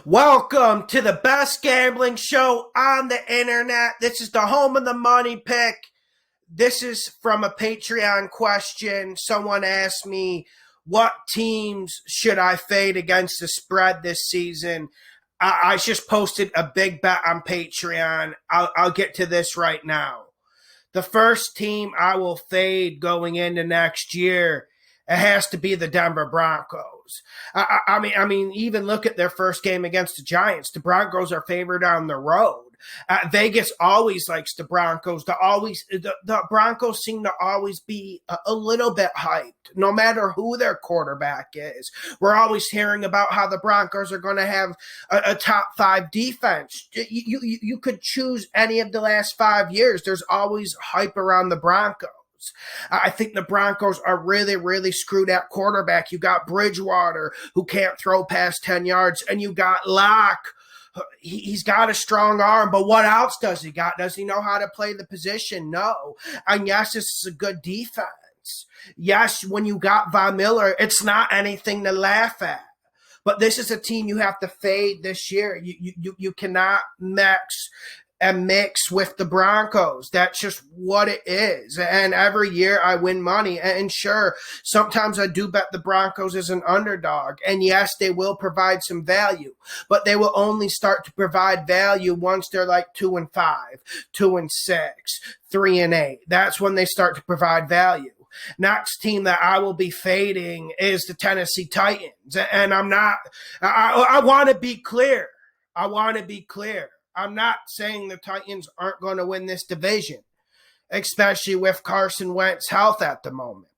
Welcome to the best gambling show on the internet. This is the home of the money pick. This is from a Patreon question. Someone asked me, what teams should I fade against the spread this season? I just posted a big bet on Patreon. I'll get to this right now. The first team I will fade going into next year, it has to be the Denver Broncos. I mean, even look at their first game against the Giants. The Broncos are favored on the road. Vegas always likes the Broncos. The Broncos seem to always be a little bit hyped, no matter who their quarterback is. We're always hearing about how the Broncos are going to have a top 5 defense. You could choose any of the last 5 years. There's always hype around the Broncos. I think the Broncos are really, really screwed at quarterback. You got Bridgewater, who can't throw past 10 yards, and you got Locke. He's got a strong arm, but what else does he got? Does he know how to play the position? No. And yes, this is a good defense. Yes, when you got Von Miller, it's not anything to laugh at. But this is a team you have to fade this year. You cannot mix with the Broncos. That's just what it is. And every year I win money. And sure, sometimes I do bet the Broncos as an underdog. And yes, they will provide some value, but they will only start to provide value once they're like 2-5, 2-6, 3-8. That's when they start to provide value. Next team that I will be fading is the Tennessee Titans. And I want to be clear. I'm not saying the Titans aren't going to win this division, especially with Carson Wentz's health at the moment.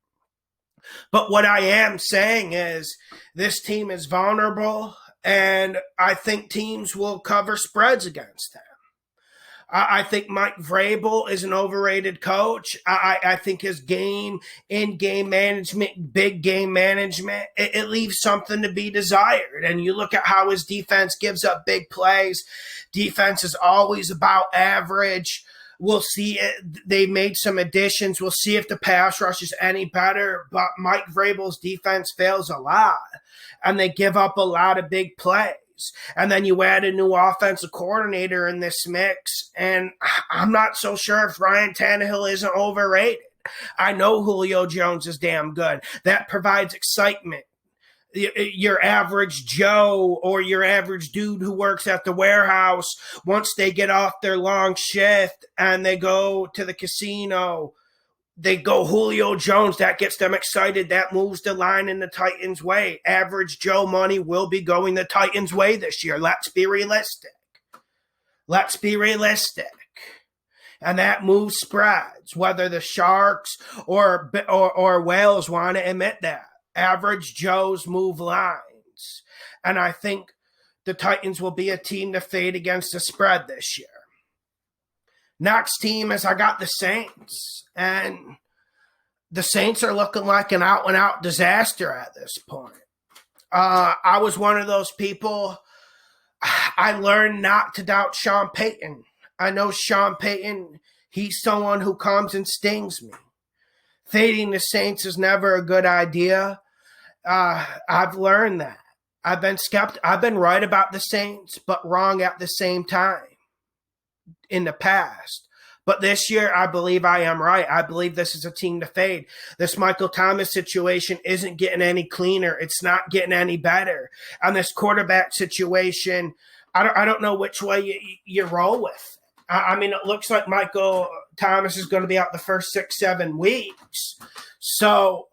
But what I am saying is this team is vulnerable, and I think teams will cover spreads against them. I think Mike Vrabel is an overrated coach. I think his in-game management, big game management, it leaves something to be desired. And you look at how his defense gives up big plays. Defense is always about average. We'll see. They made some additions. We'll see if the pass rush is any better. But Mike Vrabel's defense fails a lot, and they give up a lot of big plays. And then you add a new offensive coordinator in this mix, and I'm not so sure if Ryan Tannehill isn't overrated. I know Julio Jones is damn good. That provides excitement. Your average Joe or your average dude who works at the warehouse, once they get off their long shift and they go to the casino, they go Julio Jones. That gets them excited. That moves the line in the Titans' way. Average Joe money will be going the Titans' way this year. Let's be realistic. And that moves spreads, whether the Sharks or Whales want to admit that. Average Joes move lines. And I think the Titans will be a team to fade against the spread this year. Next team is I got the Saints. And the Saints are looking like an out-and-out disaster at this point. I was one of those people. I learned not to doubt Sean Payton. I know Sean Payton, he's someone who comes and stings me. Fading the Saints is never a good idea. I've learned that. I've been right about the Saints, but wrong at the same time in the past. But this year, I believe I am right. I believe this is a team to fade. This Michael Thomas situation isn't getting any cleaner. It's not getting any better. And this quarterback situation, I don't know which way you roll with. I mean, it looks like Michael Thomas is going to be out the first 6-7 weeks. So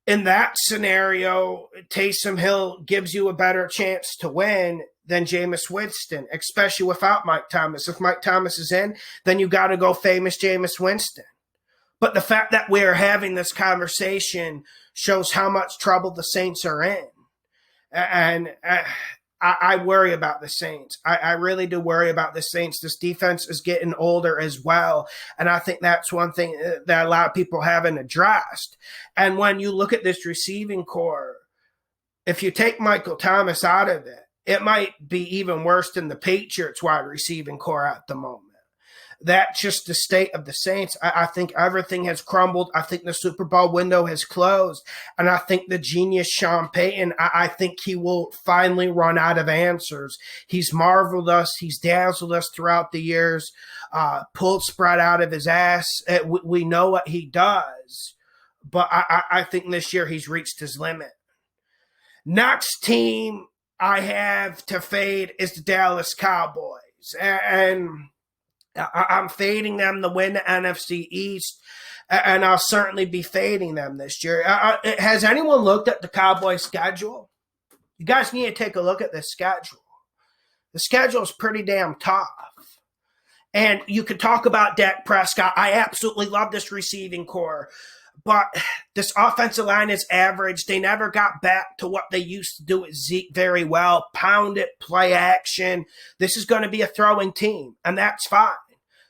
in that scenario, Taysom Hill gives you a better chance to win than Jameis Winston, especially without Mike Thomas. If Mike Thomas is in, then you got to go famous Jameis Winston. But the fact that we're having this conversation shows how much trouble the Saints are in. And I worry about the Saints. I really do worry about the Saints. This defense is getting older as well. And I think that's one thing that a lot of people haven't addressed. And when you look at this receiving core, if you take Michael Thomas out of it, it might be even worse than the Patriots wide receiving core at the moment. that's just the state of the Saints. I think everything has crumbled. I think the Super Bowl window has closed. And I think the genius Sean Payton, I think he will finally run out of answers. He's marveled us. He's dazzled us throughout the years, pulled spread out of his ass. We know what he does. But I think this year he's reached his limit. Next team I have to fade is the Dallas Cowboys. And I'm fading them to win the NFC East, and I'll certainly be fading them this year. Has anyone looked at the Cowboys schedule? You guys need to take a look at this schedule. The schedule is pretty damn tough. And you could talk about Dak Prescott. I absolutely love this receiving core. But this offensive line is average. They never got back to what they used to do with Zeke very well. Pound it, play action. This is going to be a throwing team, and that's fine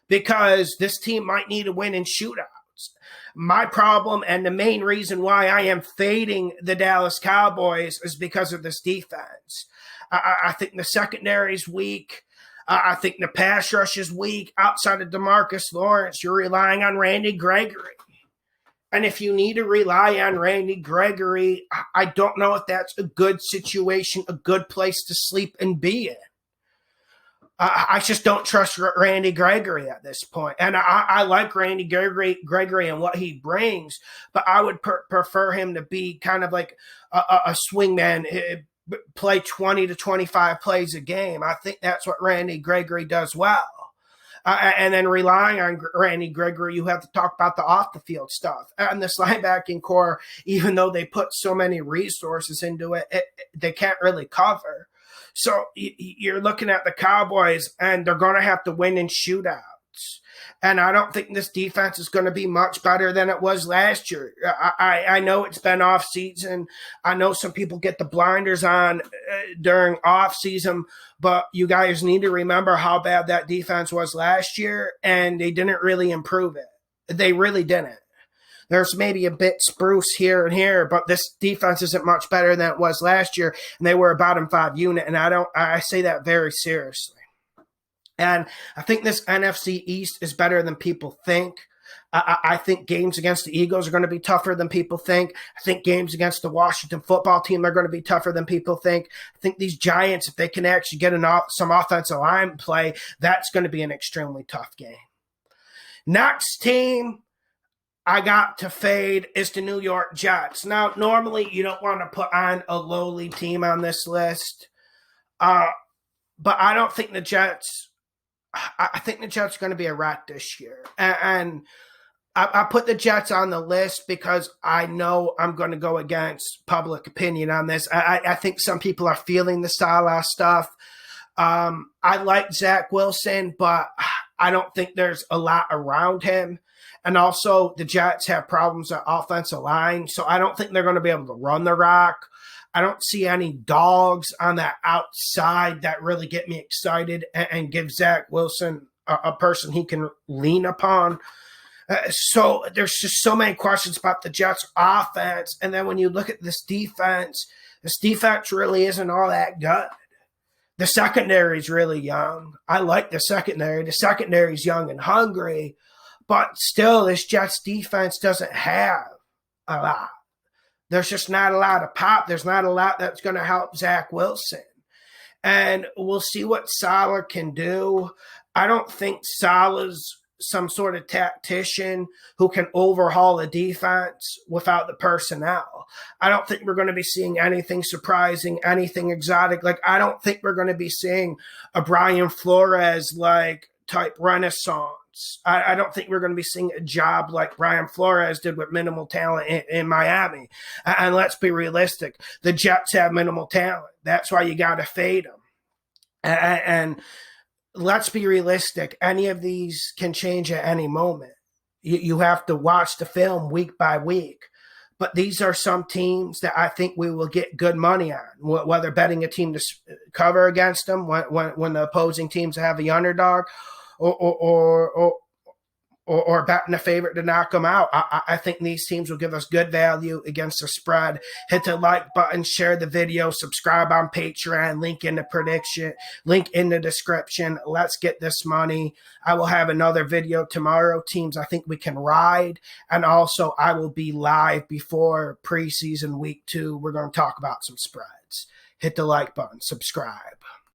because this team might need to win in shootouts. My problem and the main reason why I am fading the Dallas Cowboys is because of this defense. I think the secondary is weak. I think the pass rush is weak. Outside of DeMarcus Lawrence, you're relying on Randy Gregory. And if you need to rely on Randy Gregory, I don't know if that's a good situation, a good place to sleep and be in. I just don't trust Randy Gregory at this point. And I like Randy Gregory and what he brings, but I would prefer him to be kind of like a swingman, play 20 to 25 plays a game. I think that's what Randy Gregory does well. And then relying on Randy Gregory, you have to talk about the off-the-field stuff. And this linebacking core, even though they put so many resources into it, they can't really cover. So you're looking at the Cowboys, and they're going to have to win in shootouts. And I don't think this defense is going to be much better than it was last year. I know it's been off season. I know some people get the blinders on during off season, but you guys need to remember how bad that defense was last year, and they didn't really improve it. They really didn't. There's maybe a bit spruce here and here, but this defense isn't much better than it was last year, and they were a bottom 5 unit, and I say that very seriously. And I think this NFC East is better than people think. I think games against the Eagles are going to be tougher than people think. I think games against the Washington football team are going to be tougher than people think. I think these Giants, if they can actually get some offensive line play, that's going to be an extremely tough game. Next team I got to fade is the New York Jets. Now, normally you don't want to put on a lowly team on this list, but I don't think the Jets – I think the Jets are going to be a rat this year. And I put the Jets on the list because I know I'm going to go against public opinion on this. I think some people are feeling the Salah stuff. I like Zach Wilson, but I don't think there's a lot around him. And also, the Jets have problems at offensive line, so I don't think they're going to be able to run the rock. I don't see any dogs on that outside that really get me excited and give Zach Wilson a person he can lean upon. So there's just so many questions about the Jets' offense. And then when you look at this defense really isn't all that good. The secondary is really young. I like the secondary. The secondary is young and hungry. But still, this Jets defense doesn't have a lot. There's just not a lot of pop. There's not a lot that's going to help Zach Wilson. And we'll see what Salah can do. I don't think Salah's some sort of tactician who can overhaul a defense without the personnel. I don't think we're going to be seeing anything surprising, anything exotic. Like, I don't think we're going to be seeing a Brian Flores-like type renaissance. I don't think we're going to be seeing a job like Brian Flores did with minimal talent in Miami. And let's be realistic. The Jets have minimal talent. That's why you got to fade them. And let's be realistic. Any of these can change at any moment. You have to watch the film week by week. But these are some teams that I think we will get good money on, whether betting a team to cover against them when the opposing teams have the underdog, or or betting a favorite to knock them out. I think these teams will give us good value against the spread. Hit the like button, share the video, subscribe on Patreon, link in the prediction, link in the description. Let's get this money. I will have another video tomorrow, teams I think we can ride. And also I will be live before preseason week 2. We're going to talk about some spreads. Hit the like button, subscribe.